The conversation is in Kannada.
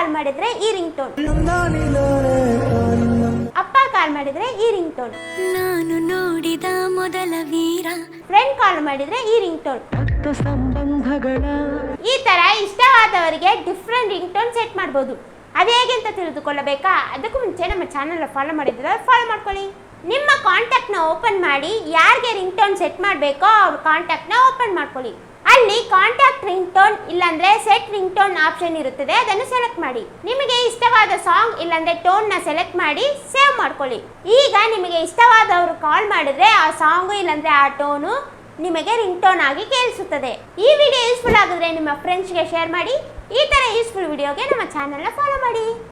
ಕಾಲ್ ಮಾಡಿದ್ರೆ ಈ ರಿಂಗ್ ಟೋನ್, ಅಪ್ಪ ಕಾಲ್ ಮಾಡಿದ್ರೆ ಈ ರಿಂಗ್ ಟೋನ್, ನಾನು ನೋಡಿದ ಮೊದಲ ವೀರ, ಫ್ರೆಂಡ್ ಕಾಲ್ ಮಾಡಿದ್ರೆ ಈ ರಿಂಗ್ ಟೋನ್. ರಕ್ತ ಸಂಬಂಧಗಳ ಈ ತರ ಇಷ್ಟವಾದವರಿಗೆ ಡಿಫ್ರೆಂಟ್ ರಿಂಗ್ ಟೋನ್ ಸೆಟ್ ಮಾಡಬಹುದು. ಅದು ಹೇಗೆ ಅಂತ ತಿಳಿದುಕೊಳ್ಳಬೇಕಾ? ಅದಕ್ಕೂ ಮುಂಚೆ ನಮ್ಮ ಚಾನಲ್ ಫಾಲೋ ಮಾಡಿದ್ರೆ ಫಾಲೋ ಮಾಡ್ಕೊಳ್ಳಿ. ನಿಮ್ಮ ಕಾಂಟ್ಯಾಕ್ಟ್ ನ ಓಪನ್ ಮಾಡಿ ಯಾರಿಗೆ ರಿಂಗ್ ಟೋನ್ ಸೆಟ್ ಮಾಡಬೇಕೋ ಅವ್ರ ಕಾಂಟ್ಯಾಕ್ಟ್ ನ ಓಪನ್ ಮಾಡ್ಕೊಳ್ಳಿ. ಅಲ್ಲಿ ಕಾಂಟ್ಯಾಕ್ಟ್ ರಿಂಗ್ ಟೋನ್ ಇಲ್ಲಾಂದ್ರೆ ಸೆಟ್ ರಿಂಗ್ ಟೋನ್ ಆಪ್ಷನ್ ಇರುತ್ತದೆ, ಅದನ್ನು ಸೆಲೆಕ್ಟ್ ಮಾಡಿ. ನಿಮಗೆ ಇಷ್ಟವಾದ ಸಾಂಗ್ ಇಲ್ಲಾಂದ್ರೆ ಟೋನ್ ನ ಸೆಲೆಕ್ಟ್ ಮಾಡಿ ಸೇವ್ ಮಾಡ್ಕೊಳ್ಳಿ. ಈಗ ನಿಮಗೆ ಇಷ್ಟವಾದವರು ಕಾಲ್ ಮಾಡಿದ್ರೆ ಆ ಸಾಂಗ್ ಇಲ್ಲಾಂದ್ರೆ ಆ ಟೋನು ನಿಮಗೆ ರಿಂಗ್ ಟೋನ್ ಆಗಿ ಕೇಳಿಸುತ್ತದೆ. ಈ ವಿಡಿಯೋ ಯೂಸ್ಫುಲ್ ಆಗಿದ್ರೆ ನಿಮ್ಮ ಫ್ರೆಂಡ್ಸ್ಗೆ ಶೇರ್ ಮಾಡಿ. ಈ ತರ ಯೂಸ್ಫುಲ್ ವಿಡಿಯೋಗೆ ನಮ್ಮ ಚಾನೆಲ್ನ ಫಾಲೋ ಮಾಡಿ.